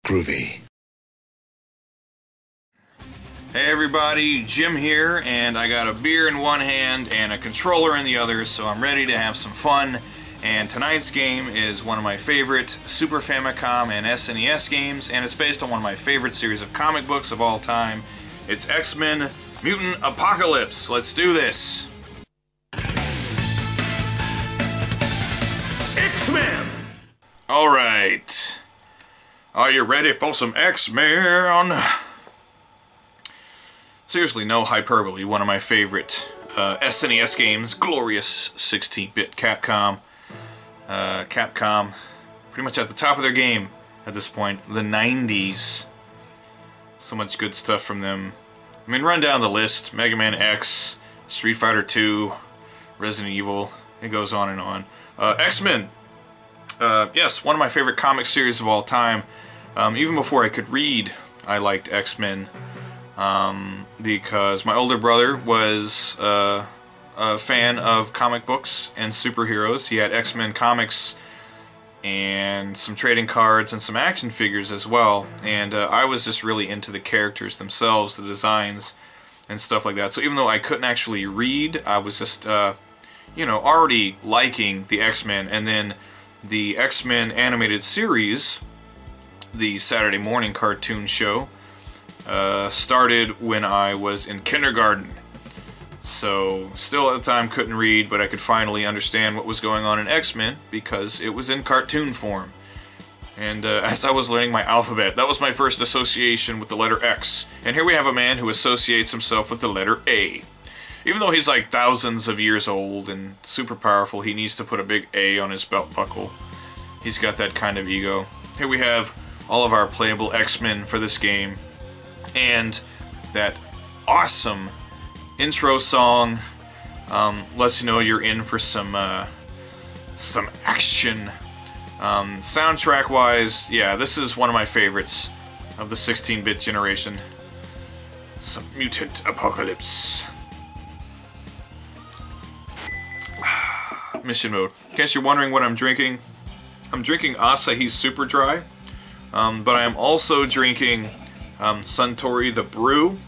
Groovy. Hey everybody, Jim here, and I got a beer in one hand and a controller in the other, so I'm ready to have some fun. And tonight's game is one of my favorite Super Famicom and SNES games, and it's based on one of my favorite series of comic books of all time. It's X-Men Mutant Apocalypse. Let's do this! X-Men! Alright. Are you ready for some X-Men? Seriously, no hyperbole, one of my favorite SNES games, glorious 16-bit Capcom. Capcom, pretty much at the top of their game at this point, the 90s. So much good stuff from them. I mean, run down the list, Mega Man X, Street Fighter 2, Resident Evil, it goes on and on. X-Men, yes, one of my favorite comic series of all time. Even before I could read, I liked X-Men. Because my older brother was a fan of comic books and superheroes. He had X-Men comics and some trading cards and some action figures as well. And I was just really into the characters themselves, the designs and stuff like that. So even though I couldn't actually read, I was just, you know, already liking the X-Men. And then the X-Men animated series, the Saturday morning cartoon show, started when I was in kindergarten. So, still at the time couldn't read, but I could finally understand what was going on in X-Men because it was in cartoon form. And as I was learning my alphabet, that was my first association with the letter X. And here we have a man who associates himself with the letter A. Even though he's like thousands of years old and super powerful, he needs to put a big A on his belt buckle. He's got that kind of ego. Here we have all of our playable X-Men for this game. And that awesome intro song lets you know you're in for some action. Soundtrack-wise, yeah, this is one of my favorites of the 16-bit generation. Some Mutant Apocalypse. Mission mode. In case you're wondering what I'm drinking Asahi Super Dry, but I am also drinking Suntory the Brew,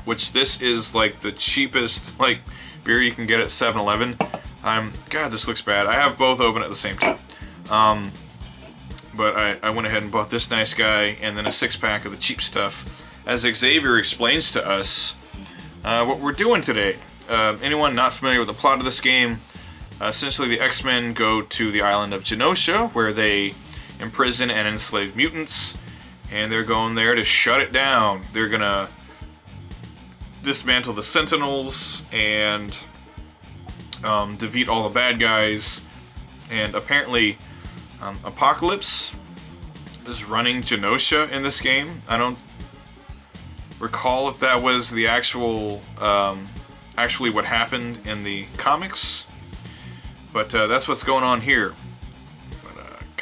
which this is like the cheapest like beer you can get at 7-Eleven. God, this looks bad. I have both open at the same time. But I went ahead and bought this nice guy and then a 6-pack of the cheap stuff. As Xavier explains to us what we're doing today. Anyone not familiar with the plot of this game, essentially the X-Men go to the island of Genosha where they imprison and enslave mutants. And they're going there to shut it down. They're gonna dismantle the Sentinels and defeat all the bad guys. And apparently Apocalypse is running Genosha in this game. I don't recall if that was the actually what happened in the comics. But that's what's going on here.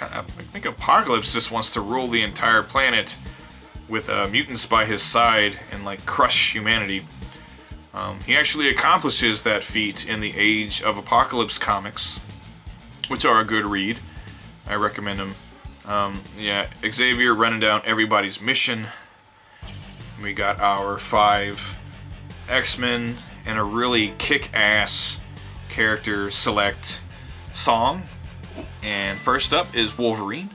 I think Apocalypse just wants to rule the entire planet with mutants by his side and like crush humanity. He actually accomplishes that feat in the Age of Apocalypse comics, which are a good read. I recommend them. Yeah, Xavier running down everybody's mission. We got our 5 X-Men and a really kick-ass character select song. And first up is Wolverine.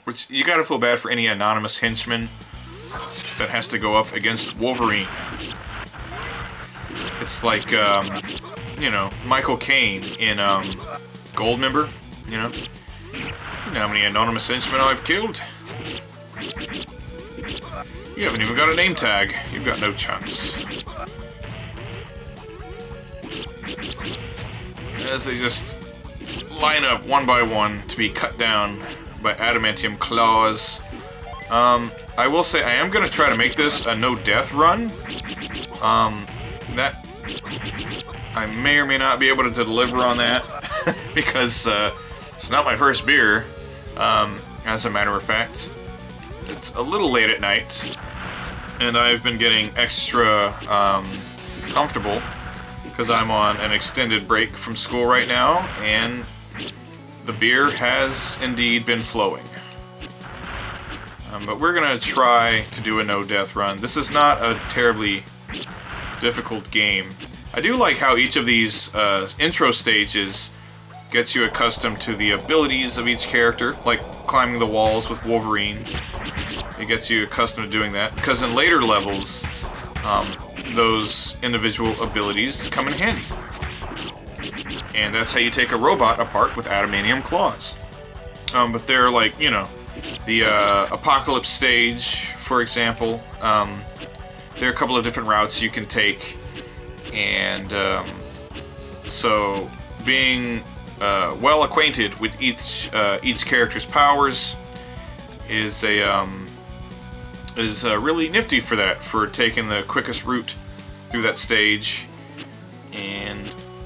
Which, you gotta feel bad for any anonymous henchman that has to go up against Wolverine. It's like, you know, Michael Caine in Goldmember, you know? You know how many anonymous henchmen I've killed? You haven't even got a name tag. You've got no chance. As they just line up one by one to be cut down by adamantium claws. I will say I am going to try to make this a no-death run. That I may or may not be able to deliver on that because it's not my first beer, as a matter of fact. It's a little late at night, and I've been getting extra comfortable because I'm on an extended break from school right now, and the beer has indeed been flowing. But we're gonna try to do a no-death run. This is not a terribly difficult game. I do like how each of these intro stages gets you accustomed to the abilities of each character, like climbing the walls with Wolverine. It gets you accustomed to doing that, because in later levels, those individual abilities come in handy. And that's how you take a robot apart with adamantium claws. But they're like, you know, the Apocalypse stage, for example. There are a couple of different routes you can take, and so being well acquainted with each character's powers is really nifty for that, for taking the quickest route through that stage. And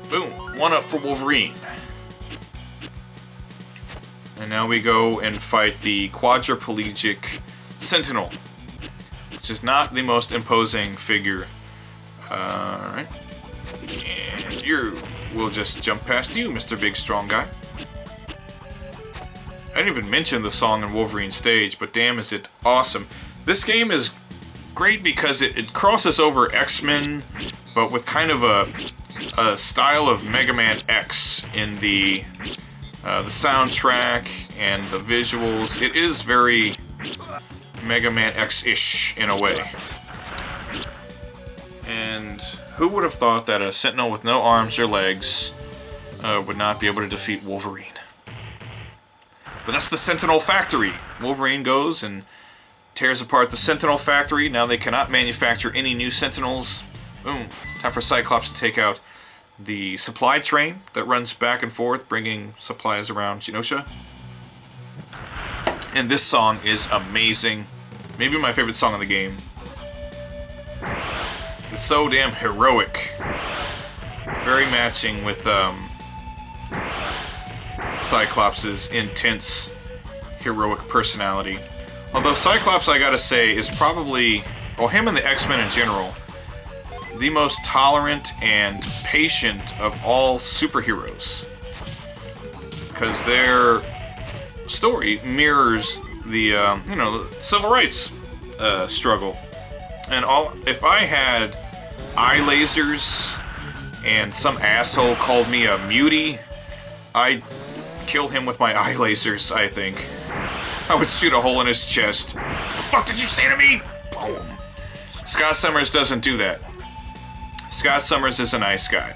boom, 1-up for Wolverine. And now we go and fight the quadriplegic Sentinel, which is not the most imposing figure. Alright. And we'll just jump past you, Mr. Big Strong Guy. I didn't even mention the song in Wolverine stage, but damn is it awesome. This game is great because it crosses over X-Men, but with kind of a style of Mega Man X in the soundtrack and the visuals. It is very Mega Man X-ish in a way. And who would have thought that a Sentinel with no arms or legs would not be able to defeat Wolverine? But that's the Sentinel Factory. Wolverine goes and tears apart the Sentinel Factory. Now they cannot manufacture any new Sentinels. Boom. Time for Cyclops to take out the supply train that runs back and forth, bringing supplies around Genosha. And this song is amazing. Maybe my favorite song in the game. It's so damn heroic. Very matching with Cyclops' intense, heroic personality. Although Cyclops, I gotta say, is probably, well, him and the X-Men in general, the most tolerant and patient of all superheroes. Because their story mirrors the, the civil rights struggle. And if I had eye lasers and some asshole called me a mutie, I'd kill him with my eye lasers, I think. I would shoot a hole in his chest. What the fuck did you say to me? Boom. Scott Summers doesn't do that. Scott Summers is a nice guy.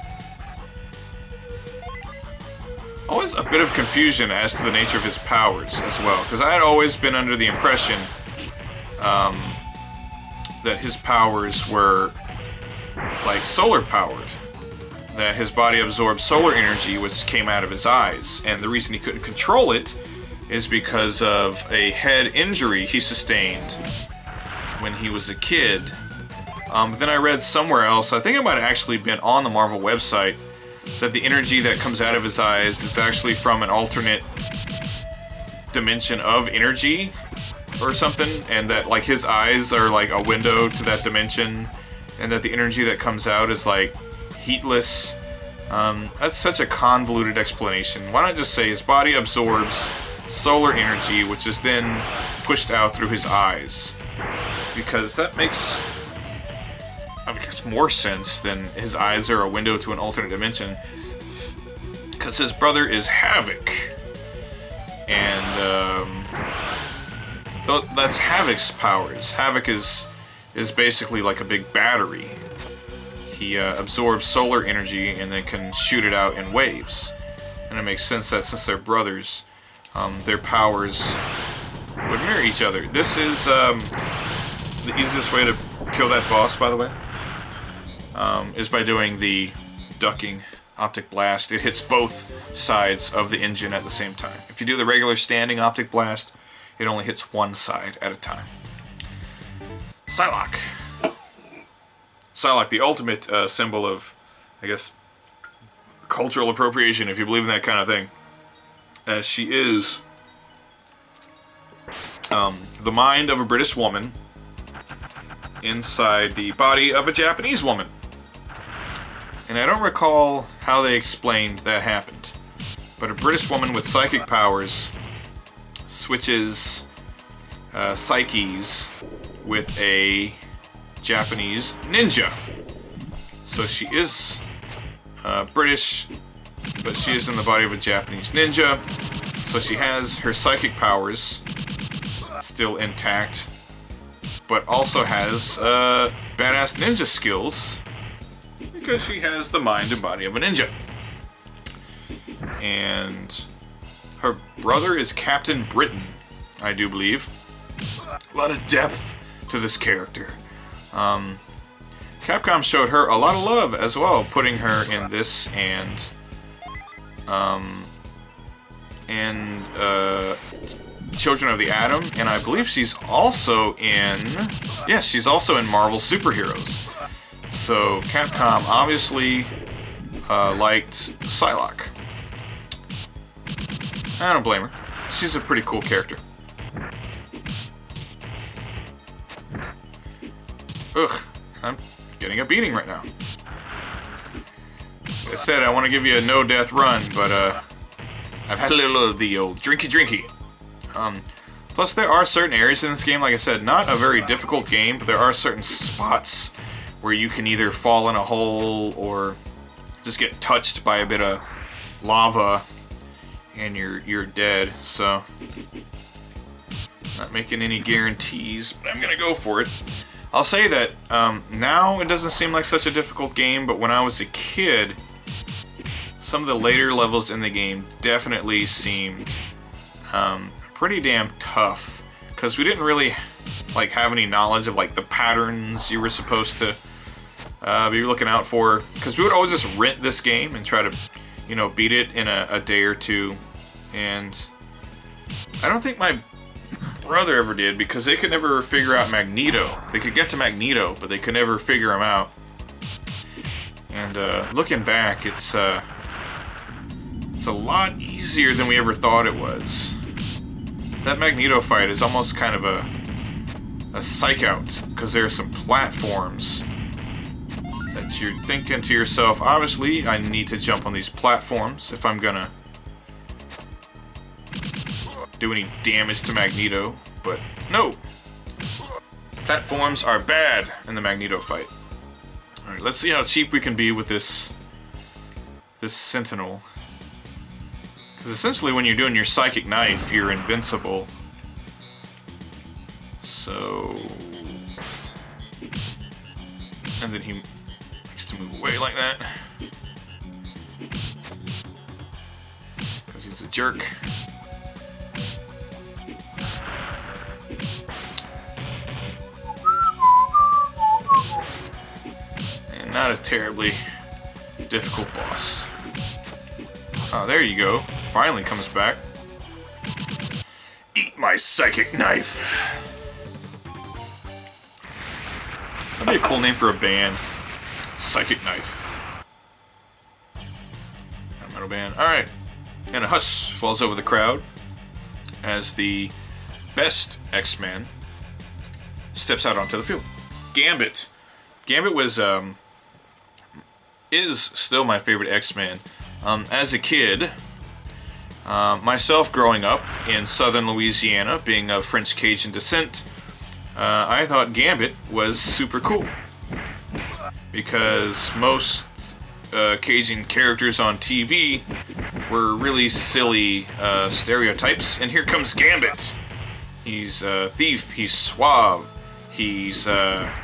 Always a bit of confusion as to the nature of his powers as well, because I had always been under the impression that his powers were like solar powered. That his body absorbed solar energy which came out of his eyes, and the reason he couldn't control it is because of a head injury he sustained when he was a kid. But then I read somewhere else, I think it might have actually been on the Marvel website, that the energy that comes out of his eyes is actually from an alternate dimension of energy or something, and that like his eyes are like a window to that dimension, and that the energy that comes out is like heatless. That's such a convoluted explanation. Why not just say his body absorbs solar energy, which is then pushed out through his eyes? Because that makes more sense than his eyes are a window to an alternate dimension. Because his brother is Havoc. And that's Havoc's powers. Havoc is basically like a big battery. He absorbs solar energy and then can shoot it out in waves. And it makes sense that since they're brothers, their powers would mirror each other. This is the easiest way to kill that boss, by the way, is by doing the ducking optic blast. It hits both sides of the engine at the same time. If you do the regular standing optic blast, it only hits one side at a time. Psylocke. Psylocke, the ultimate symbol of, I guess, cultural appropriation, if you believe in that kind of thing. As she is the mind of a British woman inside the body of a Japanese woman. And I don't recall how they explained that happened. But a British woman with psychic powers switches psyches with a Japanese ninja. So she is British, but she is in the body of a Japanese ninja. So she has her psychic powers still intact, but also has badass ninja skills because she has the mind and body of a ninja. And her brother is Captain Britain, I do believe. A lot of depth to this character. Capcom showed her a lot of love as well, putting her in this and Children of the Atom, and I believe she's also in, yes, she's also in Marvel Superheroes. So Capcom obviously liked Psylocke. I don't blame her. She's a pretty cool character. Ugh, I'm getting a beating right now. Like I said, I want to give you a no-death run, but I've had a little of the old drinky. Plus, there are certain areas in this game, like I said, not a very difficult game, but there are certain spots where you can either fall in a hole or just get touched by a bit of lava and you're dead. So, not making any guarantees, but I'm gonna go for it. I'll say that now it doesn't seem like such a difficult game, but when I was a kid, some of the later levels in the game definitely seemed pretty damn tough, because we didn't really like have any knowledge of like the patterns you were supposed to be looking out for, because we would always just rent this game and try to, you know, beat it in a day or two. And I don't think my brother ever did, because they could never figure out Magneto. They could get to Magneto, but they could never figure him out. And looking back, it's a lot easier than we ever thought it was. That Magneto fight is almost kind of a psych out, because there are some platforms that you're thinking to yourself, obviously I need to jump on these platforms if I'm gonna do any damage to Magneto, but no. Platforms are bad in the Magneto fight. Alright, let's see how cheap we can be with this Sentinel. Because essentially when you're doing your psychic knife, you're invincible. So... and then he likes to move away like that. Because he's a jerk. And not a terribly difficult boss. Oh, there you go. Finally comes back. Eat my psychic knife. That'd be a cool name for a band. Psychic Knife. A metal band. Alright. And a hush falls over the crowd as the best X-Men steps out onto the field. Gambit. Gambit was, is still my favorite X-Men. As a kid, myself growing up in southern Louisiana, being of French Cajun descent, I thought Gambit was super cool. Because most Cajun characters on TV were really silly stereotypes, and here comes Gambit. He's a thief, he's suave, he's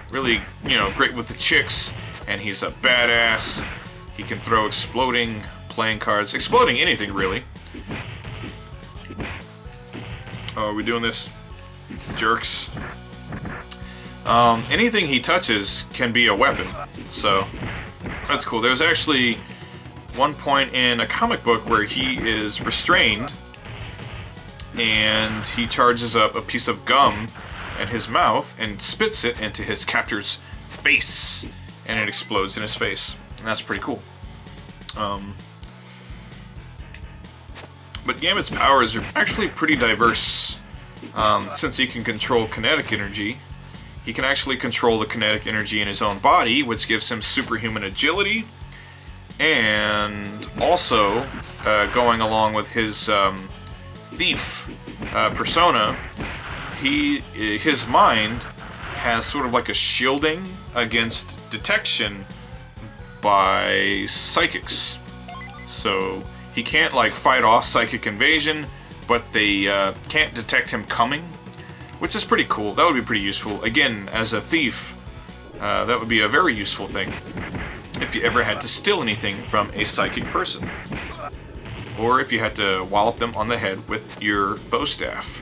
really, you know, great with the chicks, and he's a badass. He can throw exploding playing cards, exploding anything really. Oh, are we doing this? Jerks. Anything he touches can be a weapon, so that's cool. There's actually one point in a comic book where he is restrained and he charges up a piece of gum in his mouth and spits it into his captor's face, and it explodes in his face, and that's pretty cool. But Gambit's powers are actually pretty diverse. Since he can control kinetic energy, he can actually control the kinetic energy in his own body, which gives him superhuman agility. And also, going along with his thief persona, his mind has sort of like a shielding against detection by psychics. So he can't like fight off psychic invasion, but they can't detect him coming, which is pretty cool. That would be pretty useful. Again, as a thief, that would be a very useful thing if you ever had to steal anything from a psychic person. Or if you had to wallop them on the head with your bow staff.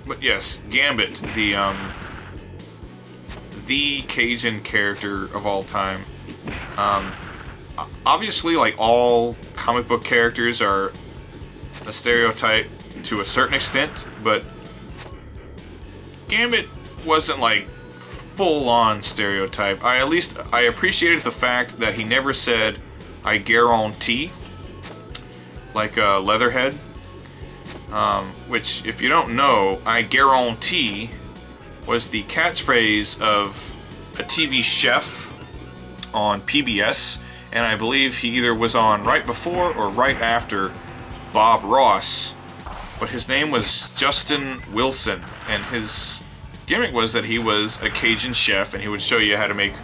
But yes, Gambit, the Cajun character of all time. Obviously, like all comic book characters are a stereotype to a certain extent, but Gambit wasn't like full-on stereotype. I appreciated the fact that he never said "I guarantee" like Leatherhead, which, if you don't know, "I guarantee" was the catchphrase of a TV chef on PBS, and I believe he either was on right before or right after Bob Ross, but his name was Justin Wilson, and his gimmick was that he was a Cajun chef, and he would show you how to make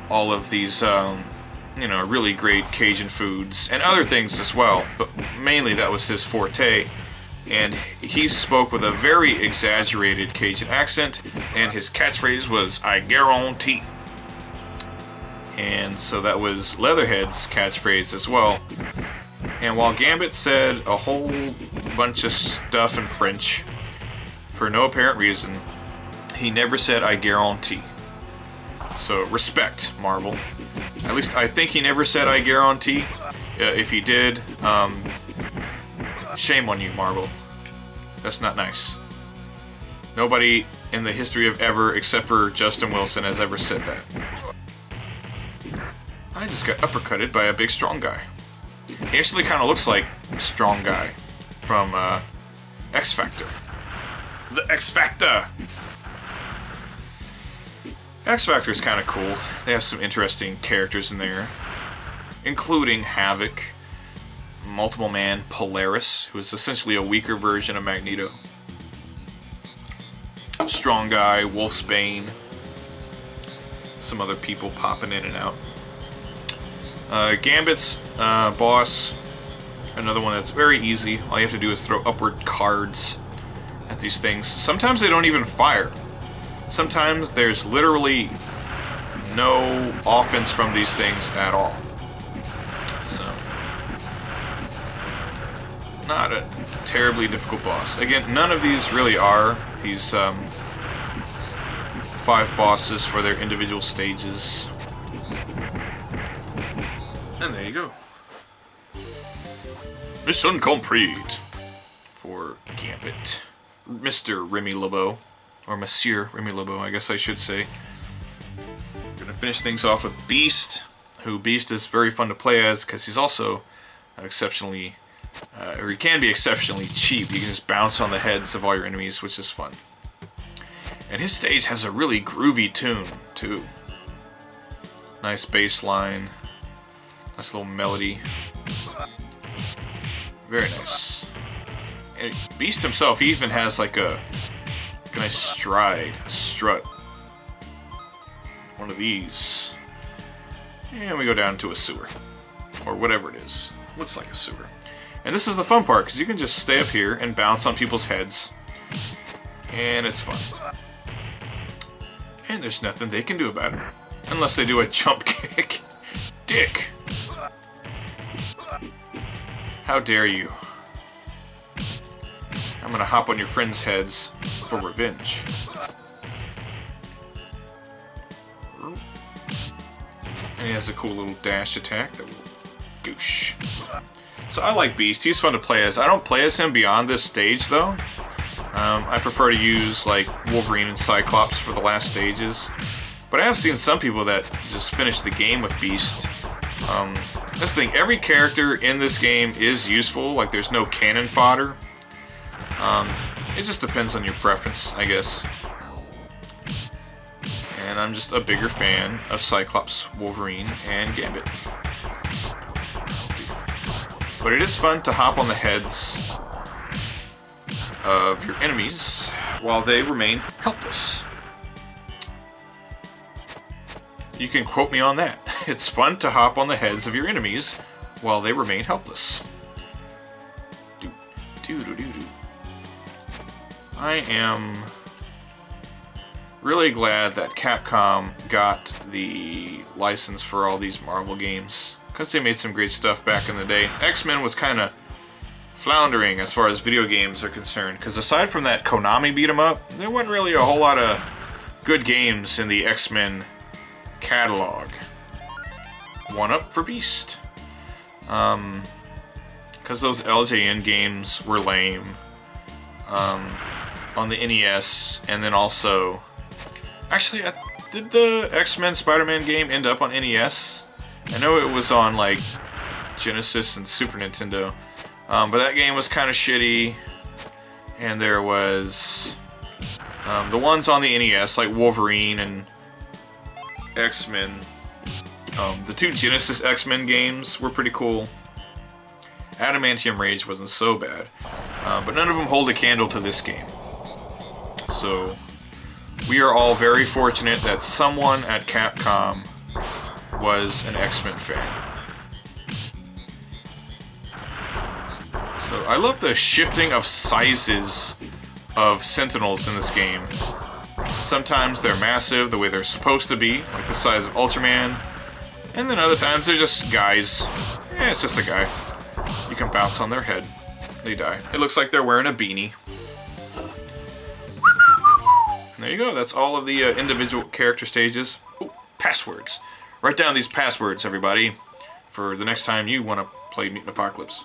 all of these, you know, really great Cajun foods, and other things as well, but mainly that was his forte. And he spoke with a very exaggerated Cajun accent, and his catchphrase was "I guarantee." And so that was Leatherhead's catchphrase as well. And while Gambit said a whole bunch of stuff in French for no apparent reason, he never said "I guarantee." So respect, Marvel. At least I think he never said "I guarantee." If he did, shame on you, Marvel. That's not nice. Nobody in the history of ever, except for Justin Wilson, has ever said that. I just got uppercutted by a big strong guy. He actually kind of looks like Strong Guy from X Factor. The X Factor! X Factor is kind of cool. They have some interesting characters in there, including Havoc, Multiple Man Polaris, who is essentially a weaker version of Magneto, Strong Guy, Wolfsbane, some other people popping in and out. Gambit's boss, another one that's very easy. All you have to do is throw upward cards at these things. Sometimes they don't even fire. Sometimes there's literally no offense from these things at all. So, not a terribly difficult boss. Again, none of these really are. These 5 bosses for their individual stages. And there you go. Mission complete for Gambit. Mr. Remy LeBeau. Or Monsieur Remy LeBeau, I guess I should say. We're gonna finish things off with Beast, who Beast is very fun to play as because he's also exceptionally, or he can be exceptionally cheap. You can just bounce on the heads of all your enemies, which is fun. And his stage has a really groovy tune, too. Nice bass line. Nice little melody. Very nice. And Beast himself, he even has like a nice stride, a strut. One of these. And we go down to a sewer. Or whatever it is. Looks like a sewer. And this is the fun part, because you can just stay up here and bounce on people's heads. And it's fun. And there's nothing they can do about it. Unless they do a jump kick. Dick! How dare you? I'm gonna hop on your friends' heads for revenge. And he has a cool little dash attack that will goosh. So I like Beast. He's fun to play as. I don't play as him beyond this stage though. I prefer to use like Wolverine and Cyclops for the last stages. But I have seen some people that just finish the game with Beast. That's the thing, every character in this game is useful, like there's no cannon fodder. It just depends on your preference, I guess. And I'm just a bigger fan of Cyclops, Wolverine, and Gambit. But it is fun to hop on the heads of your enemies while they remain helpless. You can quote me on that. It's fun to hop on the heads of your enemies while they remain helpless. I am really glad that Capcom got the license for all these Marvel games, because they made some great stuff back in the day. X-Men was kind of floundering as far as video games are concerned, because aside from that Konami beat 'em up, there wasn't really a whole lot of good games in the X-Men catalog. One up for Beast. Because those LJN games were lame. On the NES, and then also... Actually, did the X-Men Spider-Man game end up on NES? I know it was on, like, Genesis and Super Nintendo. But that game was kind of shitty. And there was... the ones on the NES, like Wolverine and X-Men. The two Genesis X-Men games were pretty cool. Adamantium Rage wasn't so bad. But none of them hold a candle to this game. So, we are all very fortunate that someone at Capcom was an X-Men fan. So, I love the shifting of sizes of Sentinels in this game. Sometimes they're massive, the way they're supposed to be, like the size of Ultraman. And then other times they're just guys. It's just a guy. You can bounce on their head. They die. It looks like they're wearing a beanie. And there you go. That's all of the individual character stages. Ooh, passwords. Write down these passwords, everybody, for the next time you want to play Mutant Apocalypse.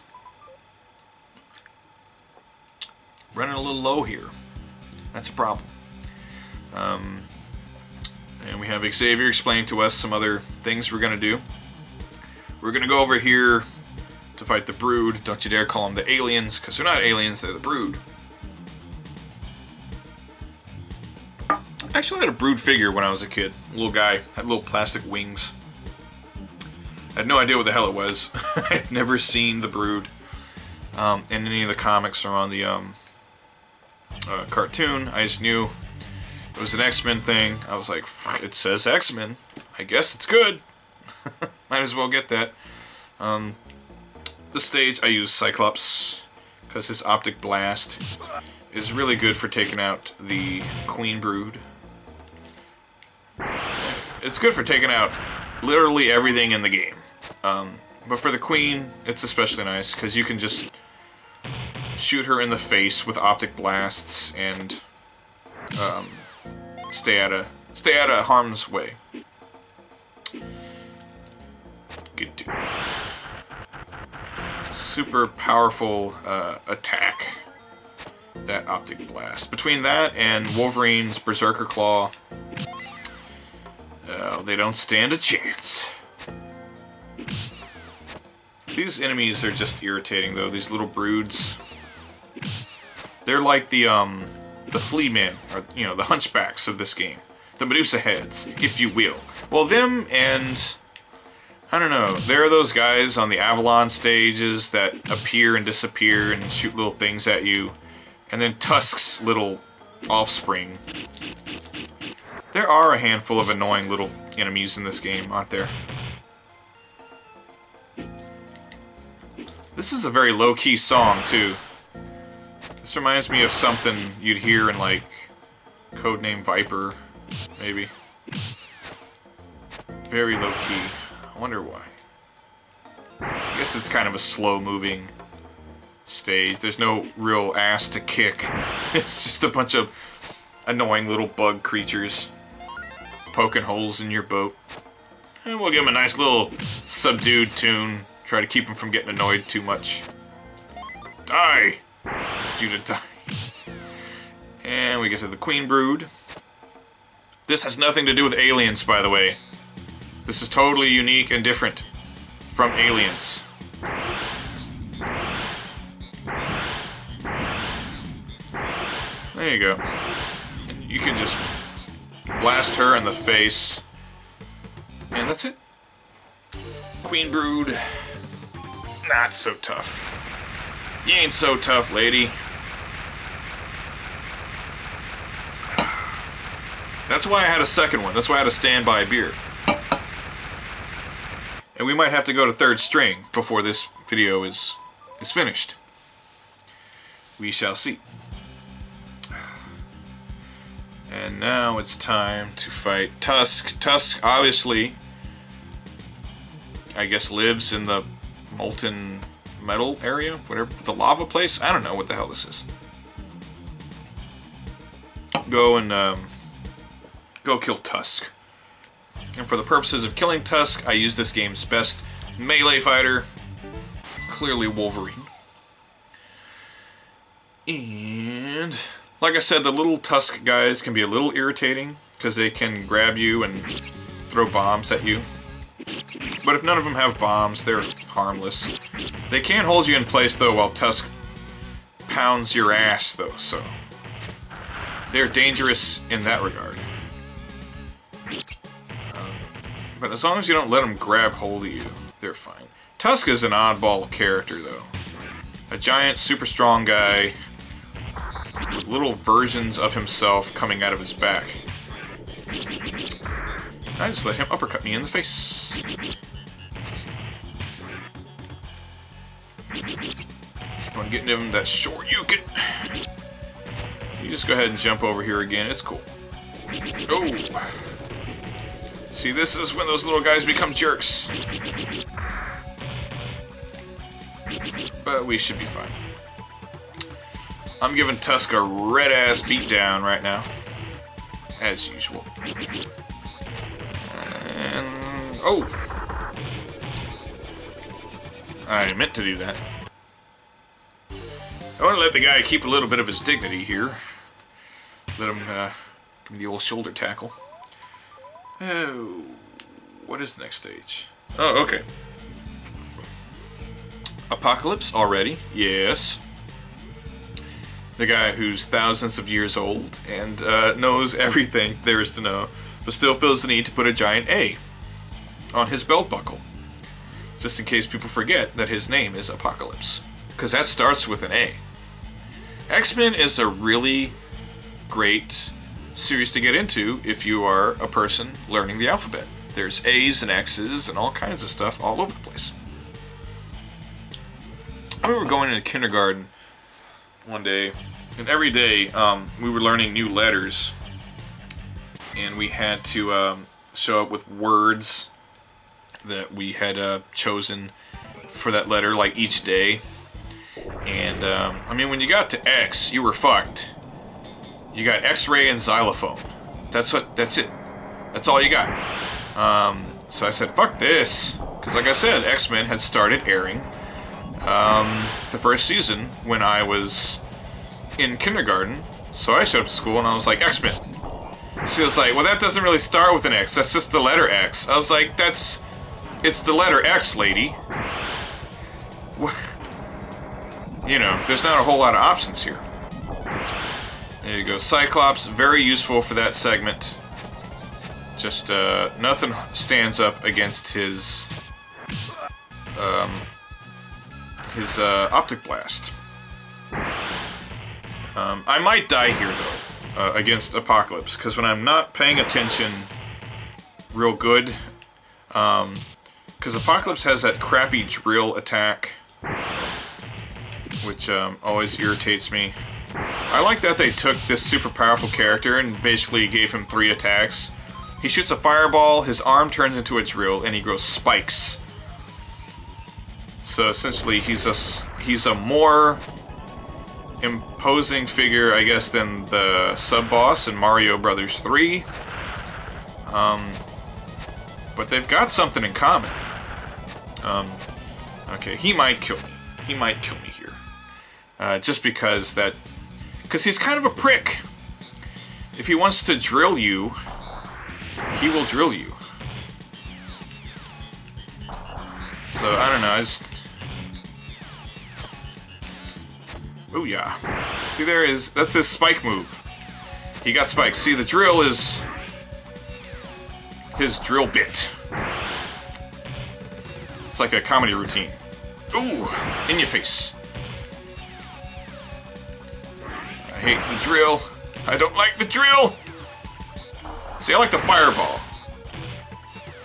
Running a little low here. That's a problem. And we have Xavier explaining to us some other things we're going to do. We're going to go over here to fight the Brood. Don't you dare call them the aliens, because they're not aliens, they're the Brood. I actually had a Brood figure when I was a kid. A little guy, had little plastic wings. I had no idea what the hell it was. I'd never seen the Brood in any of the comics or on the cartoon. I just knew it was an X-Men thing. I was like, it says X-Men. I guess it's good. Might as well get that. This stage I use Cyclops because his optic blast is really good for taking out the Queen Brood. It's good for taking out literally everything in the game. But for the Queen, it's especially nice because you can just shoot her in the face with optic blasts and stay out of harm's way. Good dude. Super powerful attack, that optic blast. Between that and Wolverine's Berserker Claw, they don't stand a chance. These enemies are just irritating though, these little broods. They're like the flea men, or you know, the hunchbacks of this game. The Medusa heads, if you will. Well, them and I don't know, there are those guys on the Avalon stages that appear and disappear and shoot little things at you. And then Tusk's little offspring. There are a handful of annoying little enemies in this game, aren't there? This is a very low-key song, too. This reminds me of something you'd hear in, like, Codename Viper, maybe. Very low-key. I wonder why. I guess it's kind of a slow-moving stage. There's no real ass to kick. It's just a bunch of annoying little bug creatures poking holes in your boat. And we'll give them a nice little subdued tune. Try to keep them from getting annoyed too much. Die! I need you to die. And we get to the Queen Brood. This has nothing to do with aliens, by the way. This is totally unique and different from aliens. There you go. You can just blast her in the face. And that's it. Queen Brood. Not so tough. You ain't so tough, lady. That's why I had a second one. That's why I had a standby beer. And we might have to go to third string before this video is finished. We shall see. And now it's time to fight Tusk. Tusk, obviously, I guess lives in the molten metal area, whatever, the lava place. I don't know what the hell this is. Go and go kill Tusk. And for the purposes of killing Tusk, I use this game's best melee fighter, clearly Wolverine. And like I said, the little Tusk guys can be a little irritating because they can grab you and throw bombs at you. But if none of them have bombs, they're harmless. They can hold you in place though while Tusk pounds your ass though, so they're dangerous in that regard. But as long as you don't let them grab hold of you, they're fine. Tusk is an oddball character though. A giant, super strong guy with little versions of himself coming out of his back. I just let him uppercut me in the face. Keep on getting him that short Yukin. You just go ahead and jump over here again. It's cool. Oh! See, this is when those little guys become jerks. But we should be fine. I'm giving Tusk a red-ass beatdown right now. As usual. And... oh! I meant to do that. I want to let the guy keep a little bit of his dignity here. Let him give me the old shoulder tackle. Oh, what is the next stage? Oh, okay. Apocalypse already, yes. The guy who's thousands of years old and knows everything there is to know, but still feels the need to put a giant A on his belt buckle. Just in case people forget that his name is Apocalypse. Because that starts with an A. X-Men is a really great series to get into if you are a person learning the alphabet. There's A's and X's and all kinds of stuff all over the place. I remember going into kindergarten one day, and every day we were learning new letters, and we had to show up with words that we had chosen for that letter, like each day. And I mean, when you got to X, you were fucked. You got X-ray and xylophone. That's it. That's all you got. So I said, fuck this. Because like I said, X-Men had started airing the first season when I was in kindergarten. So I showed up to school and I was like, X-Men. She was like, well, that doesn't really start with an X. That's just the letter X. I was like, it's the letter X, lady. You know, there's not a whole lot of options here. There you go. Cyclops, very useful for that segment. Just, nothing stands up against his optic blast. I might die here, though, against Apocalypse, because when I'm not paying attention real good, because Apocalypse has that crappy drill attack, which always irritates me. I like that they took this super powerful character and basically gave him 3 attacks. He shoots a fireball, his arm turns into a drill, and he grows spikes. So essentially, he's a more imposing figure, I guess, than the sub-boss in Mario Brothers 3. But they've got something in common. Okay, he might kill me. He might kill me here. Just because that... because he's kind of a prick. If he wants to drill you, he will drill you. So, I don't know, I just... oh yeah. See, that's his spike move. He got spikes. See, the drill is his drill bit. It's like a comedy routine. Ooh, in your face. I hate the drill. I don't like the drill. See, I like the fireball.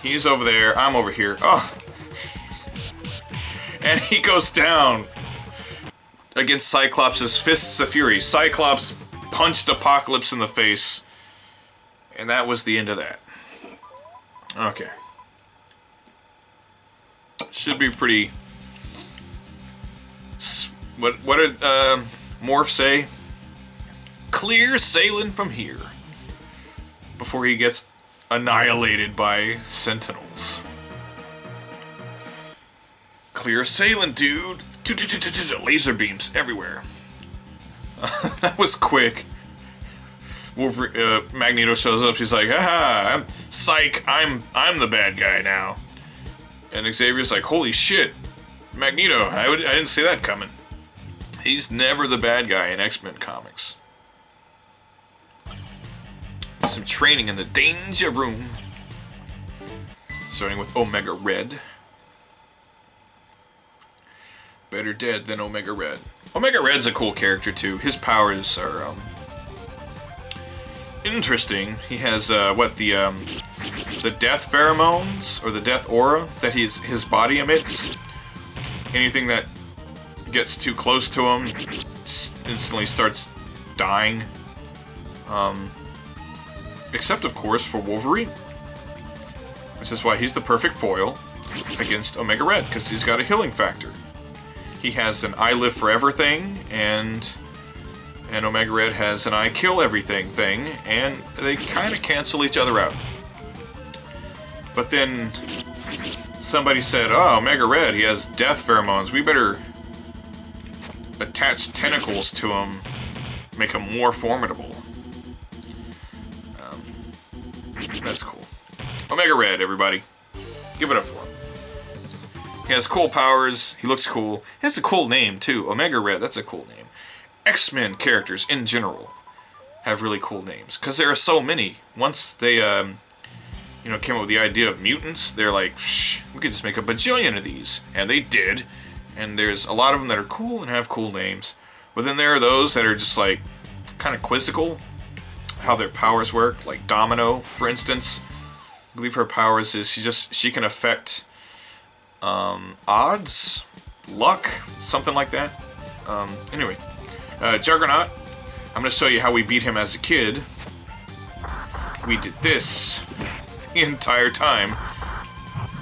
He's over there, I'm over here. Oh. And he goes down against Cyclops' Fists of Fury. Cyclops punched Apocalypse in the face. And that was the end of that. Okay. Should be pretty... What did Morph say? Clear sailing from here. Before he gets annihilated by Sentinels. Clear sailing, dude. Laser beams everywhere. That was quick. Magneto shows up. She's like, haha, psych, I'm the bad guy now. And Xavier's like, holy shit, Magneto, I didn't see that coming. He's never the bad guy in X-Men comics. Some training in the danger room. Starting with Omega Red. Better dead than Omega Red. Omega Red's a cool character too. His powers are interesting. He has the death pheromones or the death aura that his body emits. Anything that gets too close to him instantly starts dying. Except of course for Wolverine, which is why he's the perfect foil against Omega Red, because he's got a healing factor. He has an I live forever thing, and Omega Red has an I kill everything thing, and they kind of cancel each other out. But then somebody said, oh, Omega Red, he has death pheromones, we better attach tentacles to him, make him more formidable. That's cool. Omega Red, everybody. Give it up for him. He has cool powers, he looks cool. He has a cool name, too. Omega Red, that's a cool name. X-Men characters, in general, have really cool names. Because there are so many. Once they, came up with the idea of mutants, they're like, shh, we could just make a bajillion of these. And they did. And there's a lot of them that are cool and have cool names. But then there are those that are just, like, kind of quizzical. How their powers work. Like Domino, for instance. I believe her powers is she can affect odds, luck, something like that. Anyway, Juggernaut. I'm going to show you how we beat him as a kid. We did this the entire time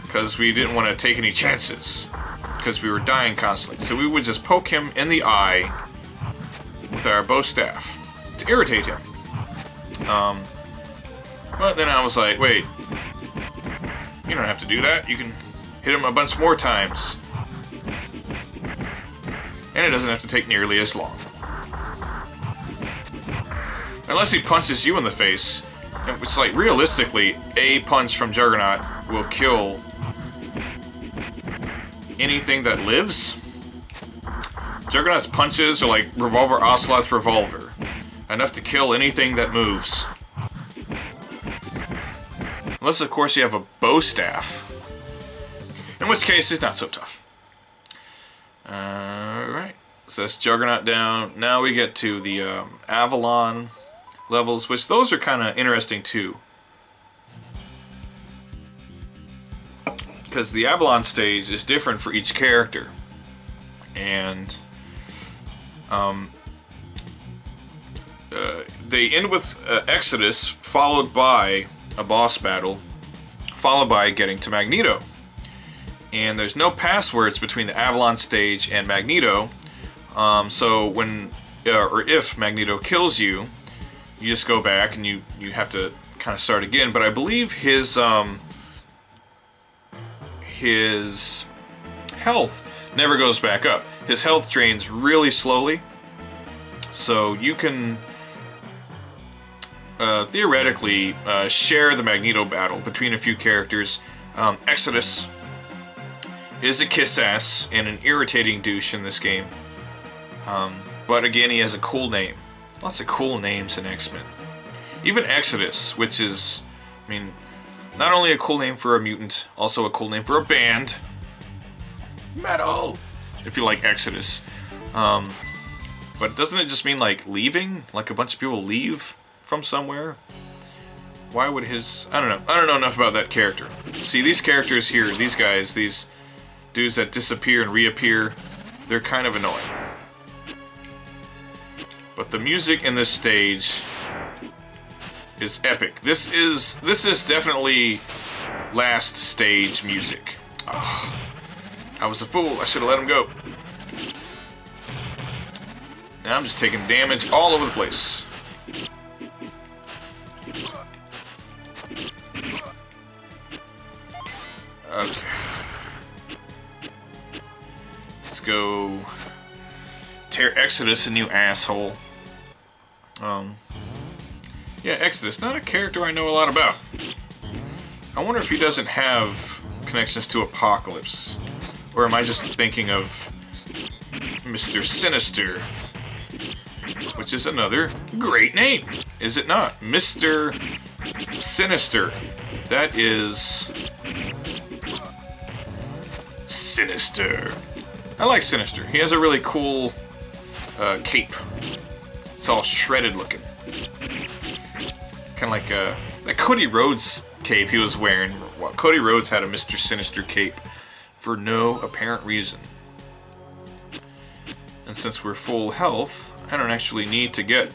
because we didn't want to take any chances because we were dying constantly. So we would just poke him in the eye with our bow staff to irritate him. But then I was like, wait, you don't have to do that. You can hit him a bunch more times. And it doesn't have to take nearly as long. Unless he punches you in the face. Which, like, realistically, a punch from Juggernaut will kill anything that lives. Juggernaut's punches are like Revolver Ocelot's revolver. Enough to kill anything that moves. Unless, of course, you have a bow staff. In which case, it's not so tough. Alright. So that's Juggernaut down. Now we get to the Avalon levels, which those are kind of interesting too. Because the Avalon stage is different for each character. And they end with Exodus, followed by a boss battle, followed by getting to Magneto. And there's no passwords between the Avalon stage and Magneto. So when, or if Magneto kills you, you just go back and you have to kind of start again. But I believe his health never goes back up. His health drains really slowly. So you can theoretically share the Magneto battle between a few characters. Exodus is a kiss-ass and an irritating douche in this game. But again, he has a cool name. Lots of cool names in X-Men. Even Exodus, which is, I mean, not only a cool name for a mutant, also a cool name for a band. Metal! If you like Exodus. But doesn't it just mean, like, leaving? Like a bunch of people leave from somewhere? Why would his... I don't know. I don't know enough about that character. See, these characters here, these guys, these dudes that disappear and reappear, they're kind of annoying. But the music in this stage is epic. This is definitely last stage music. Oh, I was a fool. I should have let him go. Now I'm just taking damage all over the place. Okay. Let's go tear Exodus a new asshole. Yeah, Exodus, not a character I know a lot about. I wonder if he doesn't have connections to Apocalypse. Or am I just thinking of Mr. Sinister? Which is another great name, is it not? Mr. Sinister. That is... Sinister. I like Sinister. He has a really cool cape. It's all shredded looking. Kind of like that Cody Rhodes cape he was wearing. Well, Cody Rhodes had a Mr. Sinister cape for no apparent reason. And since we're full health, I don't actually need to get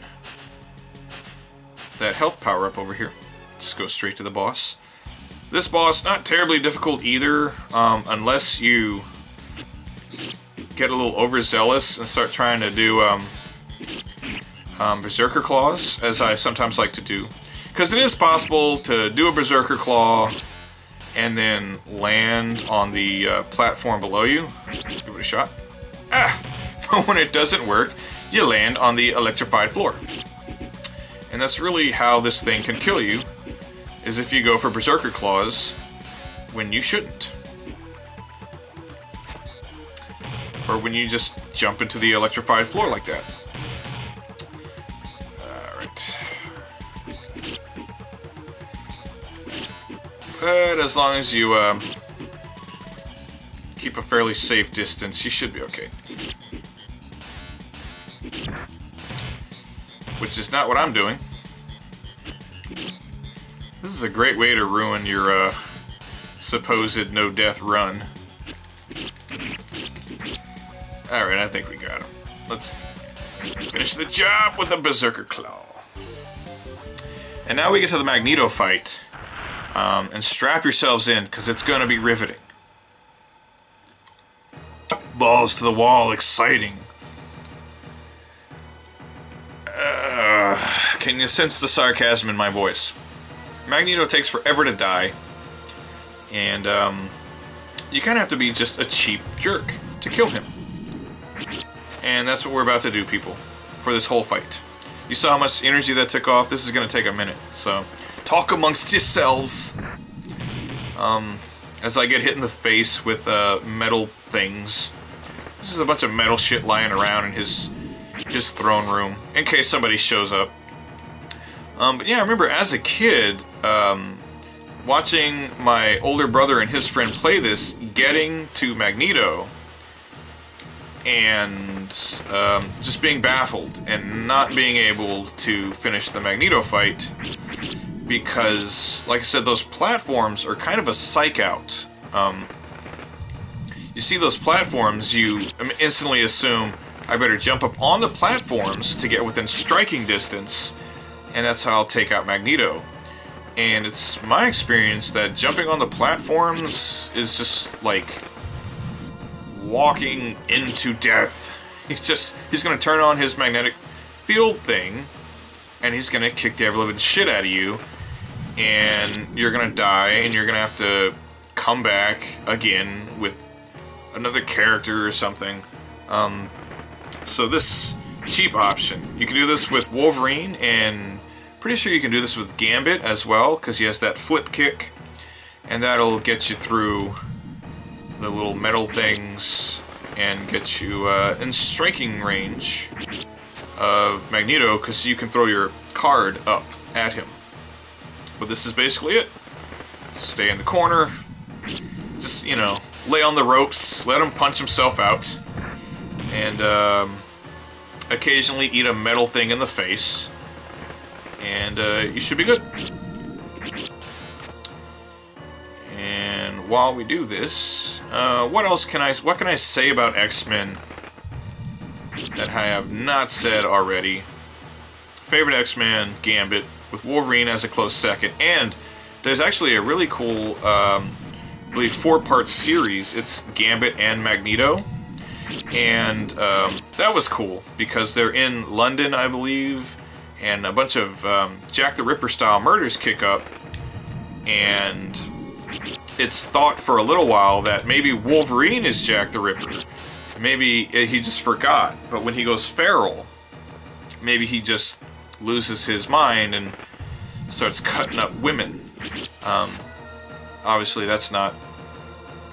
that health power up over here. Just go straight to the boss. This boss, not terribly difficult either, unless you get a little overzealous and start trying to do Berserker Claws, as I sometimes like to do. Because it is possible to do a Berserker Claw and then land on the platform below you. Give it a shot. Ah! But when it doesn't work, you land on the electrified floor. And that's really how this thing can kill you, is if you go for Berserker Claws when you shouldn't. Or when you just jump into the electrified floor like that. Alright. But as long as you keep a fairly safe distance, you should be okay. Which is not what I'm doing. This is a great way to ruin your supposed no-death run. Alright, I think we got him. Let's finish the job with a Berserker Claw. And now we get to the Magneto fight. And strap yourselves in, because it's going to be riveting. Balls to the wall, exciting. Can you sense the sarcasm in my voice? Magneto takes forever to die. And you kind of have to be just a cheap jerk to kill him. And that's what we're about to do, people, for this whole fight. You saw how much energy that took off? This is going to take a minute, so talk amongst yourselves. As I get hit in the face with metal things. This is a bunch of metal shit lying around in his throne room, in case somebody shows up. But yeah, I remember as a kid, watching my older brother and his friend play this, getting to Magneto, and just being baffled and not being able to finish the Magneto fight because, like I said, those platforms are kind of a psych out. You see those platforms, you instantly assume, I better jump up on the platforms to get within striking distance, and that's how I'll take out Magneto. And it's my experience that jumping on the platforms is just like walking into death. He's gonna turn on his magnetic field thing, and he's gonna kick the ever-living shit out of you, and you're gonna die, and you're gonna have to come back again with another character or something. So this cheap option, you can do this with Wolverine, and pretty sure you can do this with Gambit as well, because he has that flip kick, and that'll get you through the little metal things and get you in striking range of Magneto, because you can throw your card up at him. But this is basically it. Stay in the corner, just, you know, lay on the ropes, let him punch himself out, and occasionally eat a metal thing in the face, and you should be good. while we do this, what can I say about X-Men that I have not said already? Favorite X-Men, Gambit, with Wolverine as a close second, and there's actually a really cool, I believe, 4-part series. It's Gambit and Magneto, and that was cool because they're in London, I believe, and a bunch of Jack the Ripper style murders kick up, and it's thought for a little while that maybe Wolverine is Jack the Ripper. Maybe he just forgot, but when he goes feral, maybe he just loses his mind and starts cutting up women. Obviously that's not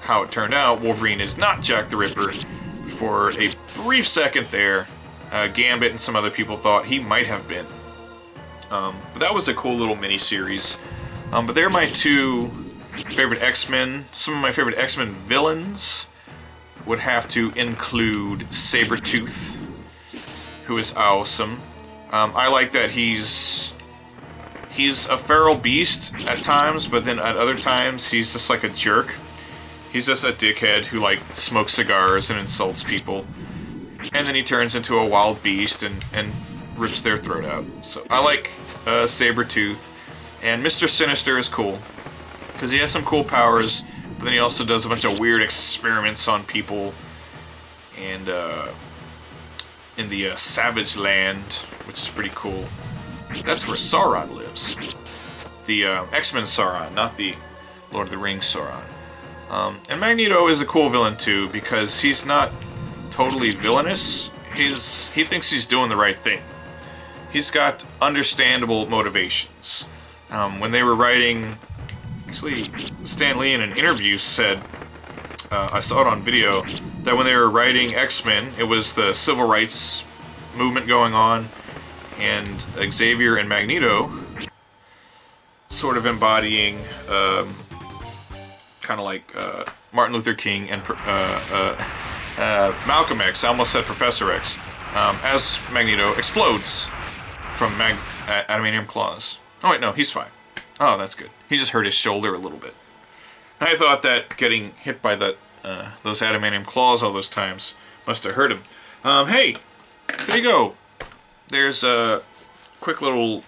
how it turned out. Wolverine is not Jack the Ripper. For a brief second there, Gambit and some other people thought he might have been. But that was a cool little mini-series. But they're my 2 favorite X-Men. Some of my favorite X-Men villains would have to include Sabretooth, who is awesome. I like that he's a feral beast at times, but then at other times he's just like a jerk. He's just a dickhead who like smokes cigars and insults people, and then he turns into a wild beast and rips their throat out. So I like Sabretooth, and Mr. Sinister is cool because he has some cool powers, but then he also does a bunch of weird experiments on people, and in the Savage Land, which is pretty cool. That's where Sauron lives. The X-Men Sauron, not the Lord of the Rings Sauron. And Magneto is a cool villain too, because he's not totally villainous. He thinks he's doing the right thing. He's got understandable motivations. When they were writing, actually Stan Lee in an interview said, I saw it on video, that when they were writing X-Men, it was the civil rights movement going on, and Xavier and Magneto sort of embodying kind of like Martin Luther King and Malcolm X. I almost said Professor X. As Magneto explodes from adamantium claws. Oh wait, no, he's fine. Oh, that's good. He just hurt his shoulder a little bit. And I thought that getting hit by those adamantium claws all those times must have hurt him. Hey, there you go. There's a quick little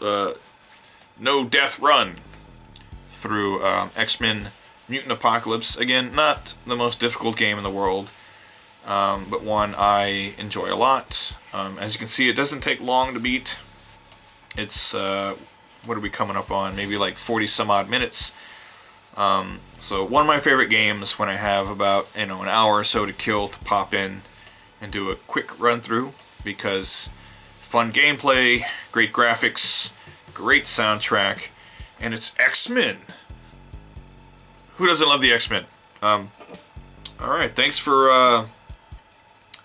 no-death run through X-Men Mutant Apocalypse. Again, not the most difficult game in the world, but one I enjoy a lot. As you can see, it doesn't take long to beat. It's, what are we coming up on? Maybe like 40 some odd minutes. So one of my favorite games when I have about, an hour or so to kill, to pop in and do a quick run through, because fun gameplay, great graphics, great soundtrack, and it's X-Men. Who doesn't love the X-Men? Alright, thanks for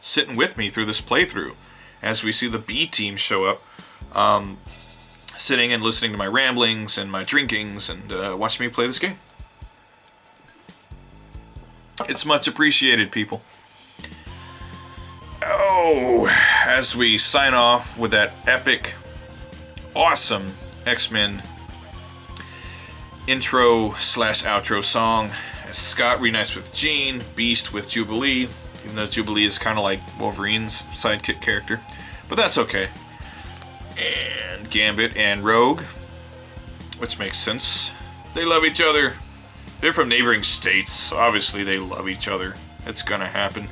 sitting with me through this playthrough as we see the B-team show up. Sitting and listening to my ramblings and my drinkings and watching me play this game. It's much appreciated, people. Oh, as we sign off with that epic, awesome X-Men intro/outro song, as Scott reunites with Jean, Beast with Jubilee, even though Jubilee is kind of like Wolverine's sidekick character, but that's okay. And Gambit and Rogue, which makes sense. They love each other. They're from neighboring states, so obviously they love each other. It's gonna happen.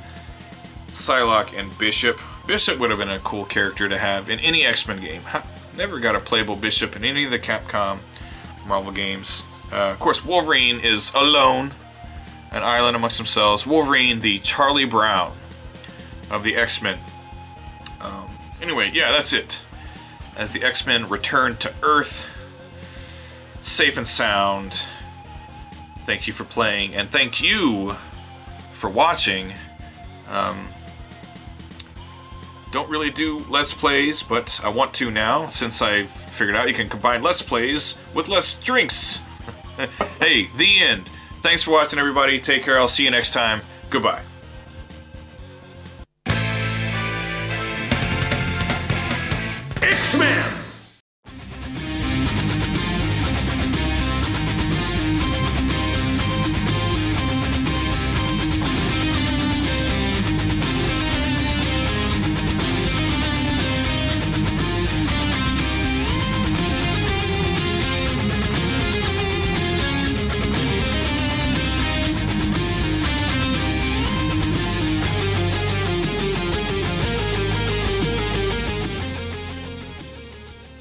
Psylocke and Bishop. Bishop would have been a cool character to have in any X-Men game. Never got a playable Bishop in any of the Capcom Marvel games. Of course, Wolverine is alone, an island amongst themselves. Wolverine, the Charlie Brown of the X-Men. Anyway, yeah, that's it. As the X-Men return to Earth, safe and sound. Thank you for playing, and thank you for watching. Don't really do Let's Plays, but I want to now, since I've figured out you can combine Let's Plays with less drinks. Hey, the end. Thanks for watching, everybody. Take care. I'll see you next time. Goodbye. X-Men!